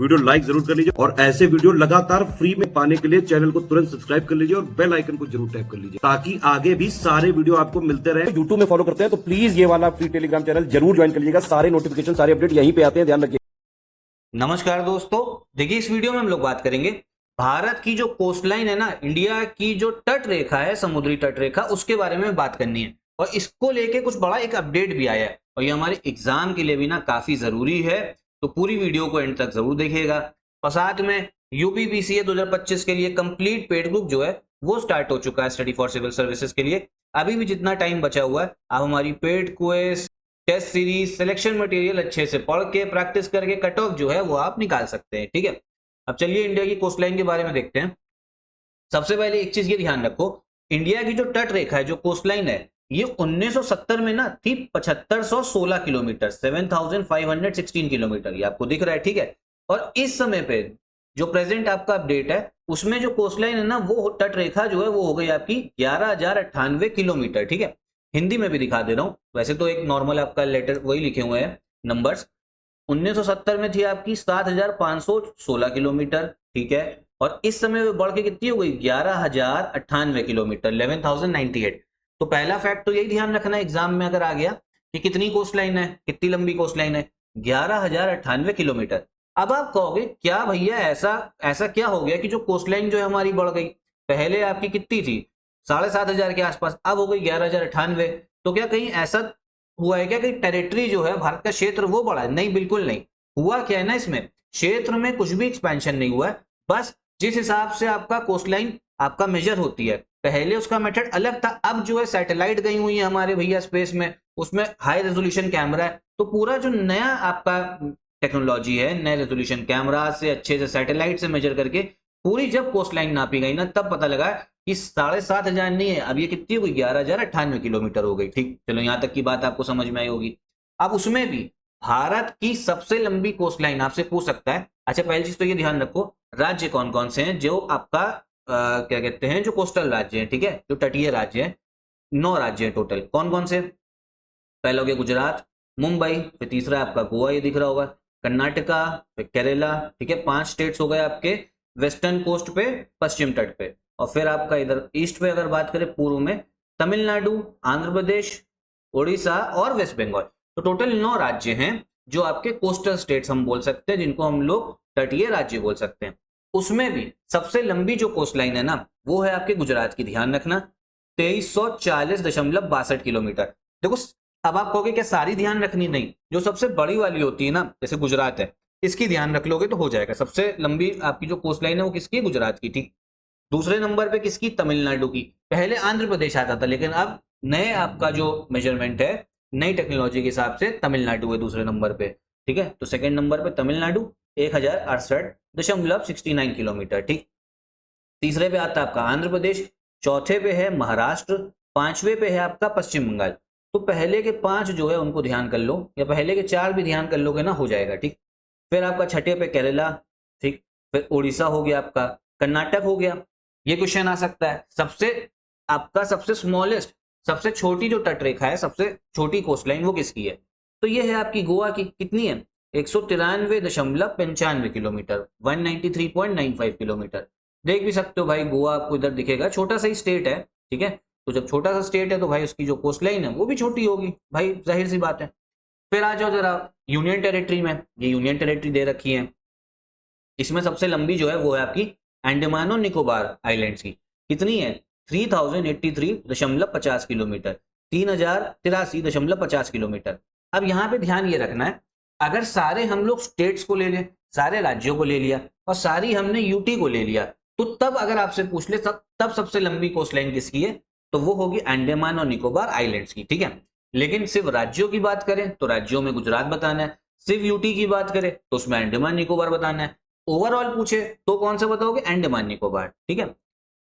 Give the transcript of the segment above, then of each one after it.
Video like जरूर कर लीजिए और ऐसे वीडियो लगातार फ्री में पाने के लिए चैनल को तुरंत सब्सक्राइब कर लीजिए और बेल आइकन को जरूर टैप कर लीजिए ताकि आगे भी सारे वीडियो आपको मिलते रहे। यूट्यूब में फॉलो करते हैं तो प्लीज ये वाला फ्री टेलीग्राम चैनल जरूर ज्वाइन कर लीजिएगा। सारे नोटिफिकेशन सारे अपडेट यहीं पे आते हैं, ध्यान रखिए। नमस्कार दोस्तों, देखिए इस वीडियो में हम लोग बात करेंगे भारत की जो कोस्टलाइन है ना, इंडिया की जो तट रेखा है, समुद्री तट रेखा, उसके बारे में बात करनी है। और इसको लेके कुछ बड़ा एक अपडेट भी आया है और ये हमारे एग्जाम के लिए भी ना काफी जरूरी है, तो पूरी वीडियो को एंड तक जरूर देखिएगा। और साथ में यूपीपीसीए 2025 के लिए कंप्लीट पेड बुक जो है वो स्टार्ट हो चुका है स्टडी फॉर सिविल सर्विसेज के लिए। अभी भी जितना टाइम बचा हुआ है आप हमारी paid quiz, test series, selection material अच्छे से पढ़ के प्रैक्टिस करके कट ऑफ जो है वो आप निकाल सकते हैं। ठीक है, अब चलिए इंडिया की कोस्टलाइन के बारे में देखते हैं। सबसे पहले एक चीज ये ध्यान रखो, इंडिया की जो तट रेखा है, जो कोस्टलाइन है, ये 1970 में ना थी 7516 किलोमीटर, 7516 किलोमीटर, ये आपको दिख रहा है। ठीक है, और इस समय पे जो प्रेजेंट आपका अपडेट है उसमें जो कोस्टलाइन है ना, वो तट रेखा जो है वो हो गई आपकी 11,098 किलोमीटर। ठीक है, हिंदी में भी दिखा दे रहा हूं, वैसे तो एक नॉर्मल आपका लेटर वही लिखे हुए हैं नंबर्स। 1970 में थी आपकी 7,516 किलोमीटर। ठीक है, और इस समय वो बढ़ के कितनी हो गई, 11,098 किलोमीटर, 11,098। तो पहला फैक्ट तो यही ध्यान रखना एग्जाम में अगर आ गया कि कितनी कोस्ट लाइन है, कितनी लंबी कोस्ट लाइन है, 11,098 किलोमीटर। अब आप कहोगे क्या भैया ऐसा ऐसा क्या हो गया कि जो कोस्ट लाइन जो है हमारी बढ़ गई, पहले आपकी कितनी थी 7,500 के आसपास, अब हो गई 11,098। तो क्या कहीं ऐसा हुआ है क्या कि टेरिटरी जो है भारत का क्षेत्र वो बढ़ा है? नहीं, बिल्कुल नहीं। हुआ क्या है ना, इसमें क्षेत्र में कुछ भी एक्सपेंशन नहीं हुआ है, बस जिस हिसाब से आपका कोस्टलाइन आपका मेजर होती है, पहले उसका मेथड अलग था, अब जो है सैटेलाइट गई हुई है हमारे भैया स्पेस में, उसमें हाई रेजोल्यूशन कैमरा है, तो पूरा जो नया आपका टेक्नोलॉजी है, नए रेजोल्यूशन कैमरा से अच्छे से सैटेलाइट से मेजर करके पूरी जब कोस्टलाइन नापी गई ना, तब पता लगा कि 7,500 नहीं है, अब ये कितनी हो गई, 11,098 किलोमीटर हो गई। ठीक, चलो यहां तक की बात आपको समझ में आई होगी। अब उसमें भी भारत की सबसे लंबी कोस्टलाइन आपसे पूछ सकता है। अच्छा, पहली चीज तो ये ध्यान रखो, राज्य कौन कौन से हैं जो आपका क्या कहते हैं, जो कोस्टल राज्य हैं। ठीक है, जो तटीय राज्य हैं, 9 राज्य हैं टोटल। कौन कौन से? पहला हो गया गुजरात, मुंबई, फिर तीसरा आपका गोवा, ये दिख रहा होगा, कर्नाटका, फिर केरला। ठीक है, 5 स्टेट्स हो गए आपके वेस्टर्न कोस्ट पे, पश्चिम तट पे। और फिर आपका इधर ईस्ट पे अगर बात करें, पूर्व में तमिलनाडु, आंध्र प्रदेश, उड़ीसा और वेस्ट बंगाल। तो टोटल 9 राज्य हैं जो आपके कोस्टल स्टेट्स हम बोल सकते हैं, जिनको हम लोग तटीय राज्य बोल सकते हैं। उसमें भी सबसे लंबी जो कोस्ट लाइन है ना, वो है आपके गुजरात की, ध्यान रखना, 2340.62 किलोमीटर। देखो, अब आप कहोगे क्या सारी ध्यान रखनी? नहीं, जो सबसे बड़ी वाली होती है ना, जैसे गुजरात है, इसकी ध्यान रख लोगे तो हो जाएगा। सबसे लंबी आपकी जो कोस्ट लाइन है वो किसकी? गुजरात की। ठीक, दूसरे नंबर पे किसकी? तमिलनाडु की। पहले आंध्र प्रदेश आता था, लेकिन अब नए आपका जो मेजरमेंट है, नई टेक्नोलॉजी के हिसाब से तमिलनाडु है दूसरे नंबर पे। ठीक है, तो सेकंड नंबर पे तमिलनाडु 1,068.69 किलोमीटर। ठीक, तीसरे पे आता है आपका आंध्र प्रदेश, चौथे पे है महाराष्ट्र, पांचवे पे है आपका पश्चिम बंगाल। तो पहले के 5 जो है उनको ध्यान कर लो, या पहले के 4 भी ध्यान कर लोगे ना, हो जाएगा। ठीक, फिर आपका छठे पे केरला। ठीक, फिर उड़ीसा हो गया, आपका कर्नाटक हो गया। ये क्वेश्चन आ सकता है, आपका सबसे स्मॉलेस्ट, सबसे छोटी जो तट रेखा है, सबसे छोटी कोस्टलाइन वो किसकी है? तो ये है आपकी गोवा की। कितनी है? 193.95 किलोमीटर, 193.95 किलोमीटर। देख भी सकते हो भाई, गोवा आपको इधर दिखेगा, छोटा सा ही स्टेट है। ठीक है, तो जब छोटा सा स्टेट है तो भाई उसकी जो कोस्टलाइन है वो भी छोटी होगी भाई, जाहिर सी बात है। फिर आ जाओ जरा यूनियन टेरिटरी में, ये यूनियन टेरिटरी दे रखी है, इसमें सबसे लंबी जो है वो है आपकी अंडमान और निकोबार आइलैंड्स की। कितनी है? 3083.50 किलोमीटर, 3083.50 किलोमीटर। अब यहाँ पे ध्यान ये रखना है, अगर सारे हम लोग स्टेट्स को ले लें, सारे राज्यों को ले लिया और सारी हमने यूटी को ले लिया, तो तब अगर आपसे पूछ ले तब सबसे लंबी कोस्टलाइन किसकी है, तो वो होगी अंडमान और निकोबार आइलैंड्स की। ठीक है, लेकिन सिर्फ राज्यों की बात करें तो राज्यों में गुजरात बताना है, सिर्फ यूटी की बात करें तो उसमें अंडमान निकोबार बताना है, ओवरऑल पूछे तो कौन सा बताओगे? अंडमान निकोबार। ठीक है,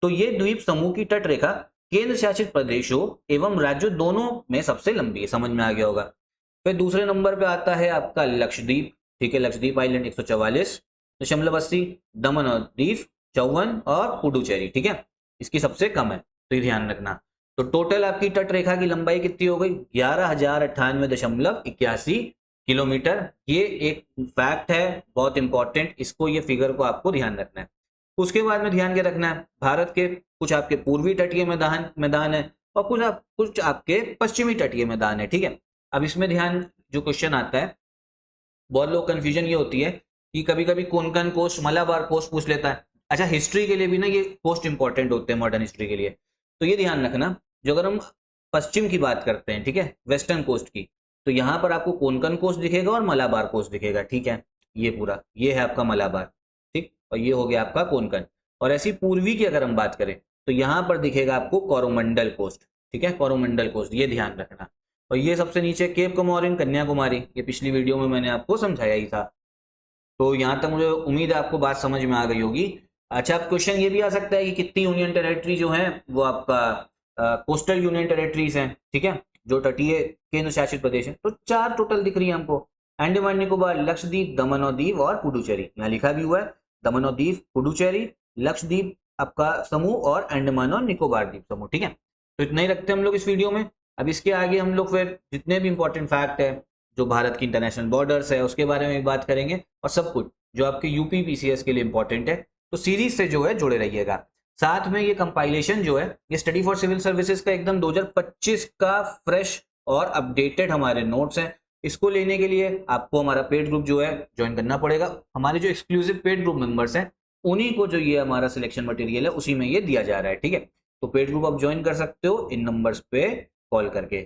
तो ये द्वीप समूह की तट रेखा केंद्र शासित प्रदेशों एवं राज्यों दोनों में सबसे लंबी है, समझ में आ गया होगा। फिर दूसरे नंबर पे आता है आपका लक्षद्वीप। ठीक है, लक्षद्वीप आइलैंड 144.80, दमन और दीव 54 और पुडुचेरी। ठीक है, इसकी सबसे कम है, तो ये ध्यान रखना। तो टोटल आपकी तट रेखा की लंबाई कितनी हो गई? 11,098.81 किलोमीटर। ये एक फैक्ट है बहुत इंपॉर्टेंट, इसको ये फिगर को आपको ध्यान रखना है। उसके बाद में ध्यान के रखना है भारत के कुछ आपके पूर्वी तटीय मैदान है और कुछ आपके पश्चिमी तटीय मैदान है, ठीक है। अब इसमें ध्यान, जो क्वेश्चन आता है, बहुत लोग कंफ्यूजन ये होती है कि कभी कभी कोंकण कोस्ट, मलाबार कोस्ट पूछ लेता है। अच्छा, हिस्ट्री के लिए भी ना ये कोस्ट इंपॉर्टेंट होते हैं, मॉडर्न हिस्ट्री के लिए। तो ये ध्यान रखना, जो अगर हम पश्चिम की बात करते हैं, ठीक है, वेस्टर्न कोस्ट की, तो यहाँ पर आपको कोंकण कोस्ट दिखेगा और मलाबार कोस्ट दिखेगा, ठीक है। ये पूरा ये है आपका मलाबार, ठीक, और ये हो गया आपका कोंकण। और ऐसी पूर्वी की अगर हम बात करें तो यहाँ पर दिखेगा आपको कोरोमंडल कोस्ट, ठीक है, कोरोमंडल कोस्ट, ये ध्यान रखना। और ये सबसे नीचे केप कमोरिन, कन्याकुमारी, ये पिछली वीडियो में मैंने आपको समझाया ही था। तो यहाँ तक मुझे उम्मीद है आपको बात समझ में आ गई होगी। अच्छा, अब क्वेश्चन ये भी आ सकता है कि कितनी यूनियन टेरिटरी जो है वो आपका कोस्टल यूनियन टेरिटरीज हैं, ठीक है, जो तटीय केंद्र शासित प्रदेश है। तो 4 टोटल दिख रही है हमको, अंडमान निकोबार, लक्षद्वीप, दमन और दीव और पुडुचेरी। यहाँ लिखा भी हुआ है दमन और दीव, पुडुचेरी, लक्षद्वीप आपका समूह और अंडमान और निकोबार द्वीप समूह, ठीक है। तो इतना ही रखते हैं हम लोग इस वीडियो में। अब इसके आगे हम लोग फिर जितने भी इंपॉर्टेंट फैक्ट है, जो भारत की इंटरनेशनल बॉर्डर्स है, उसके बारे में भी बात करेंगे, और सब कुछ जो आपके यूपी पीसीएस के लिए इंपॉर्टेंट है। तो सीरीज से जो है जुड़े रहिएगा। साथ में ये कंपाइलेशन जो है, ये स्टडी फॉर सिविल सर्विसेज का एकदम 2025 का फ्रेश और अपडेटेड हमारे नोट्स हैं। इसको लेने के लिए आपको हमारा पेड ग्रुप जो है ज्वाइन करना पड़ेगा। हमारे जो एक्सक्लूसिव पेड ग्रुप मेंबर्स हैं उन्हीं को जो ये हमारा सिलेक्शन मटेरियल है उसी में ये दिया जा रहा है, ठीक है। तो पेड ग्रुप आप ज्वाइन कर सकते हो इन नंबर्स पे कॉल करके।